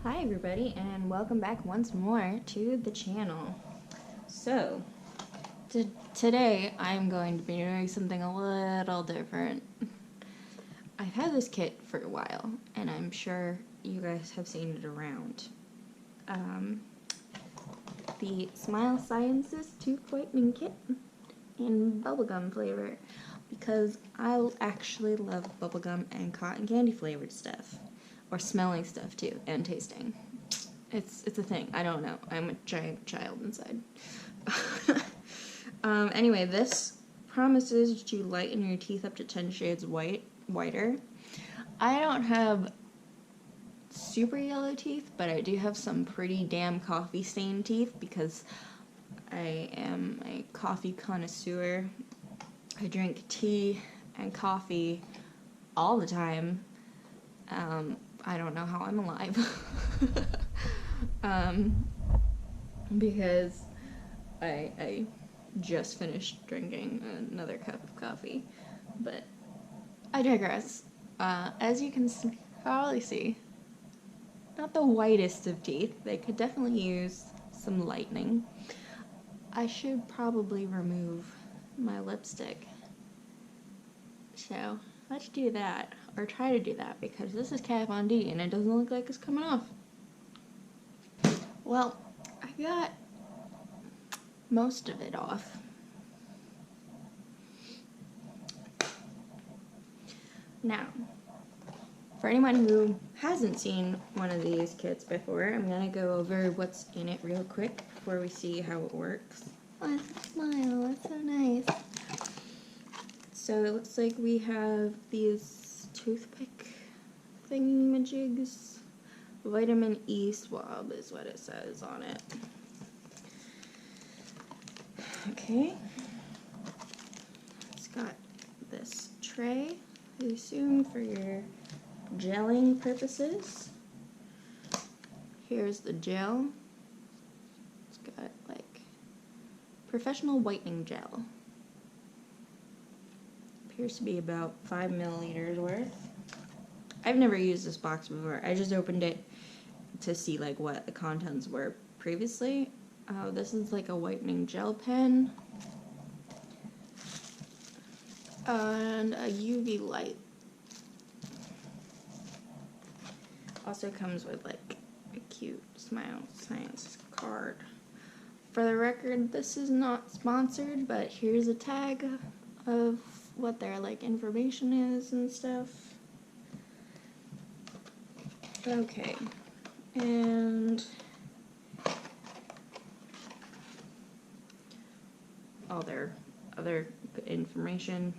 Hi everybody, and welcome back once more to the channel. So, today I'm going to be doing something a little different. I've had this kit for a while, and I'm sure you guys have seen it around. The Smile Sciences Tooth Whitening Kit in bubblegum flavor, because I actually love bubblegum and cotton candy flavored stuff. Or smelling stuff too, and tasting. It's a thing. I don't know. I'm a giant child inside. Anyway, this promises to lighten your teeth up to 10 shades whiter. I don't have super yellow teeth, but I do have some pretty damn coffee stained teeth because I am a coffee connoisseur. I drink tea and coffee all the time. I don't know how I'm alive. Because I just finished drinking another cup of coffee. But I digress. As you can probably see, not the whitest of teeth. They could definitely use some lightening. I should probably remove my lipstick. So let's do that, or try to do that, because this is Kat Von D and it doesn't look like it's coming off. Well, I got most of it off. Now, for anyone who hasn't seen one of these kits before, I'm gonna go over what's in it real quick before we see how it works. Oh, it's a smile, that's so nice. So it looks like we have these toothpick thingamajigs. Vitamin E swab is what it says on it. Okay. It's got this tray, I assume for your gelling purposes. Here's the gel. It's got like professional whitening gel. Appears to be about 5 milliliters worth. I've never used this box before. I just opened it to see like what the contents were previously. This is like a whitening gel pen and a UV light. Also comes with like a cute Smile Science card. For the record, this is not sponsored, but here's a tag of what their like information is and stuff. Okay, and all their other information.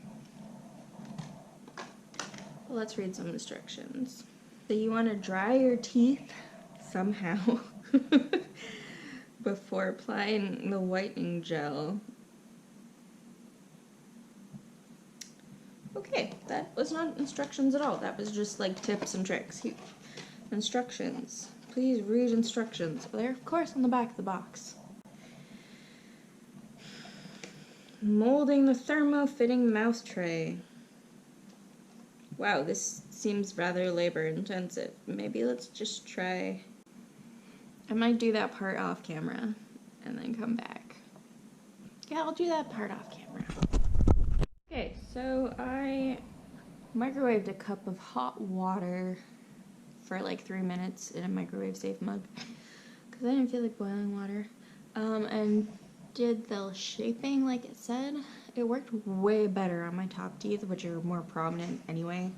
Well, let's read some instructions. So you want to dry your teeth somehow before applying the whitening gel. Okay, that was not instructions at all. That was just like tips and tricks. Instructions. Please read instructions. They're of course on the back of the box. Molding the thermo-fitting mouse tray. Wow, this seems rather labor intensive. Maybe let's just try. I might do that part off camera and then come back. Yeah, I'll do that part off camera. Okay, so I microwaved a cup of hot water for like 3 minutes in a microwave safe mug because I didn't feel like boiling water, and did the shaping like it said. It worked way better on my top teeth, which are more prominent anyway,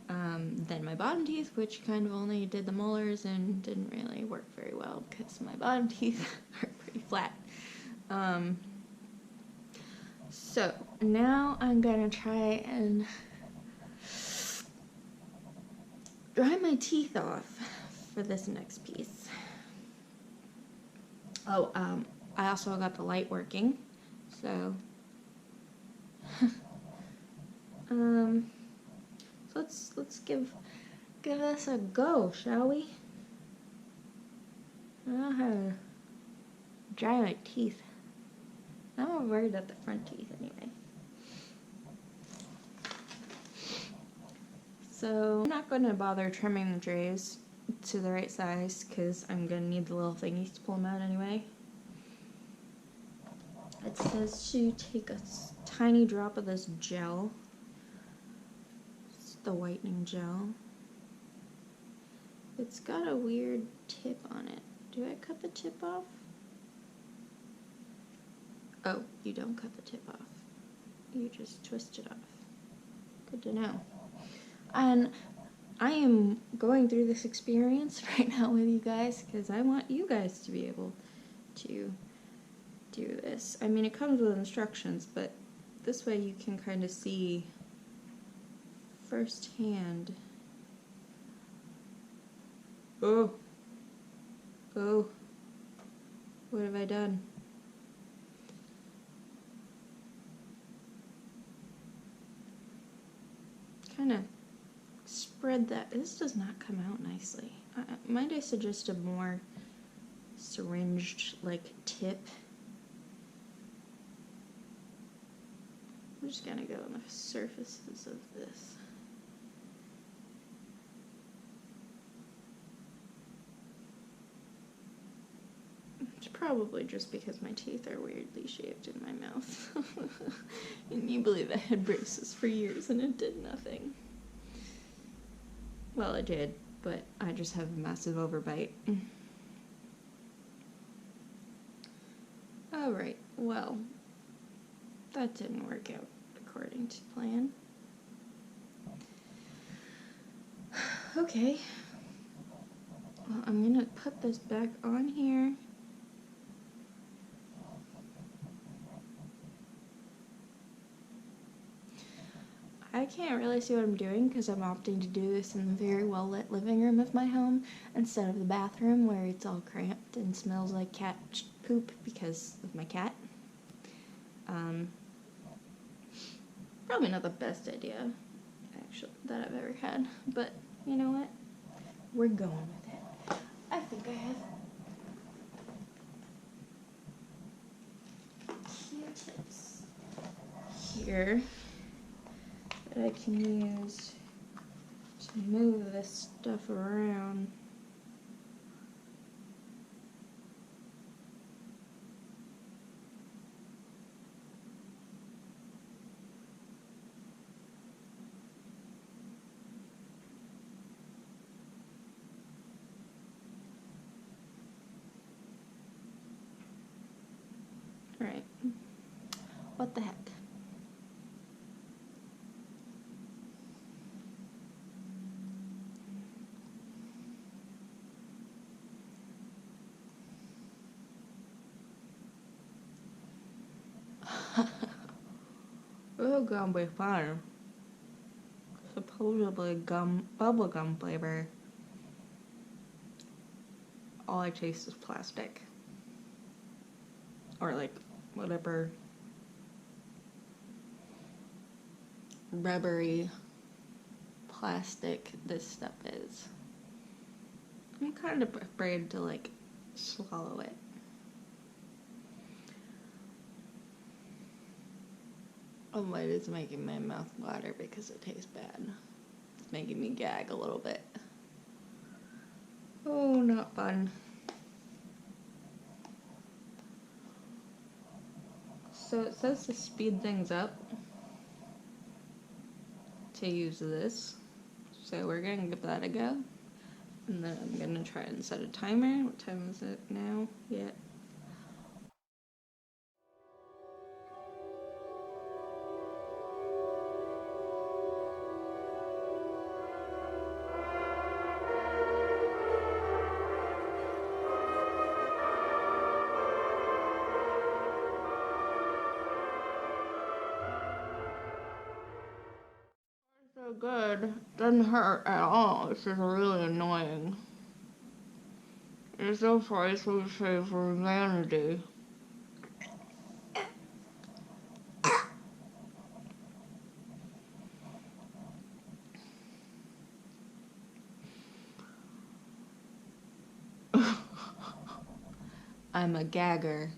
than my bottom teeth, which kind of only did the molars and didn't really work very well because my bottom teeth are pretty flat. So now I'm gonna try and dry my teeth off for this next piece. Oh, I also got the light working, so so let's give this a go, shall we? I don't know how to dry my teeth. I'm more worried about the front teeth anyway. So I'm not going to bother trimming the trays. to the right size because I'm gonna need the little thingies to pull them out anyway. It says to take a tiny drop of this gel. It's the whitening gel. It's got a weird tip on it. Do I cut the tip off? Oh, you don't cut the tip off. You just twist it off. Good to know. And I am going through this experience right now with you guys because I want you guys to be able to do this. I mean, it comes with instructions, but this way you can kind of see firsthand. Oh. Oh. What have I done? Kind of spread that. This does not come out nicely. Might I suggest a more syringed like tip? I'm just gonna go on the surfaces of this. It's probably just because my teeth are weirdly shaped in my mouth. Can you believe I had braces for years and it did nothing? Well, it did, but I just have a massive overbite. Alright, well, that didn't work out according to plan. Okay. Well, I'm gonna put this back on here. I can't really see what I'm doing because I'm opting to do this in the very well lit living room of my home instead of the bathroom where it's all cramped and smells like cat poop because of my cat. Probably not the best idea, actually, that I've ever had, but you know what? We're going with it. I think I have Q-tips here that I can use to move this stuff around. Alright. What the heck? This is gonna be fun. Supposedly bubblegum flavor. All I taste is plastic. Or like whatever rubbery plastic this stuff is. I'm kind of afraid to like swallow it. Oh, it is making my mouth water because it tastes bad. It's making me gag a little bit. Oh, not fun. So it says to speed things up to use this. So we're gonna give that a go. And then I'm gonna try and set a timer. What time is it now? Yeah. So good. Doesn't hurt at all. It's just really annoying. It's so priceless to save for humanity. I'm a gagger.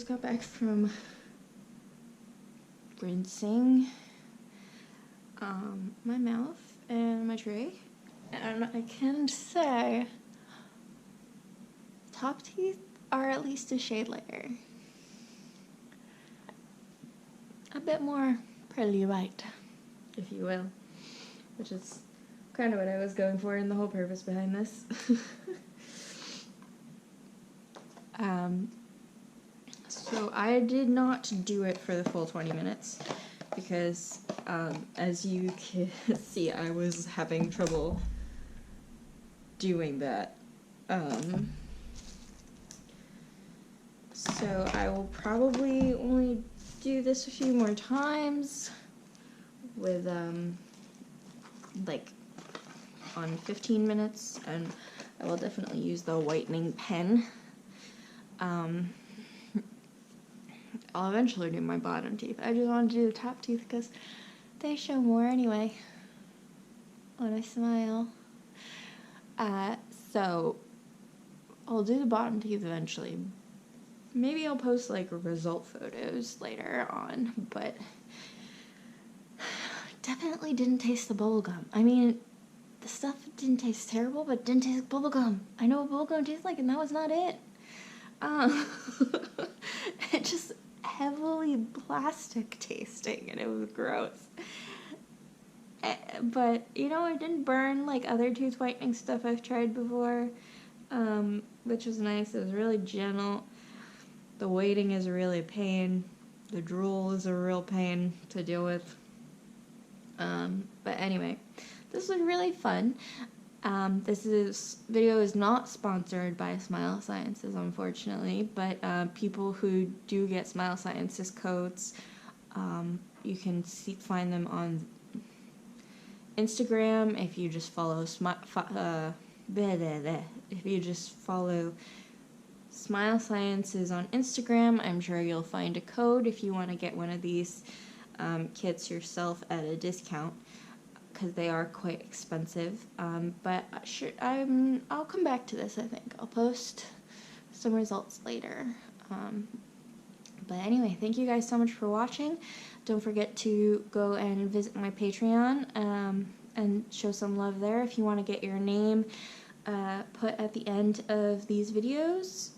just got back from rinsing my mouth and my tray, and I can say top teeth are at least a shade lighter. A bit more pearly white, if you will, which is kind of what I was going for and the whole purpose behind this. So I did not do it for the full 20 minutes because, as you can see, I was having trouble doing that. So I will probably only do this a few more times with, like, on 15 minutes, and I will definitely use the whitening pen. I'll eventually do my bottom teeth. I just want to do the top teeth because they show more anyway when I smile. So I'll do the bottom teeth eventually. Maybe I'll post like result photos later on, but definitely didn't taste the bubblegum. I mean, the stuff didn't taste terrible, but didn't taste like bubblegum. I know what bubblegum tastes like, and that was not it. It just heavily plastic tasting, and it was gross. But, you know, it didn't burn like other tooth whitening stuff I've tried before, which was nice. It was really gentle. The waiting is really a pain. The drool is a real pain to deal with. But anyway, this was really fun. This video is not sponsored by Smile Sciences, unfortunately, but people who do get Smile Sciences codes, you can find them on Instagram if you just follow if you just follow Smile Sciences on Instagram. I'm sure you'll find a code if you want to get one of these kits yourself at a discount, because they are quite expensive, but I'll come back to this. I think I'll post some results later. But anyway, thank you guys so much for watching. Don't forget to go and visit my Patreon and show some love there if you want to get your name put at the end of these videos,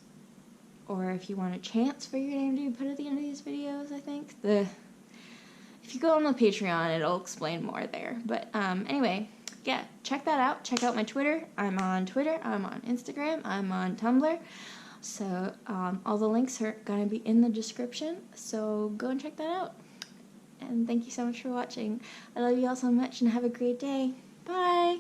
or if you want a chance for your name to be put at the end of these videos. I think if you go on the Patreon, it'll explain more there. But anyway, yeah, check that out. Check out my Twitter. I'm on Twitter. I'm on Instagram. I'm on Tumblr. So all the links are going to be in the description. So go and check that out. And thank you so much for watching. I love you all so much, and have a great day. Bye!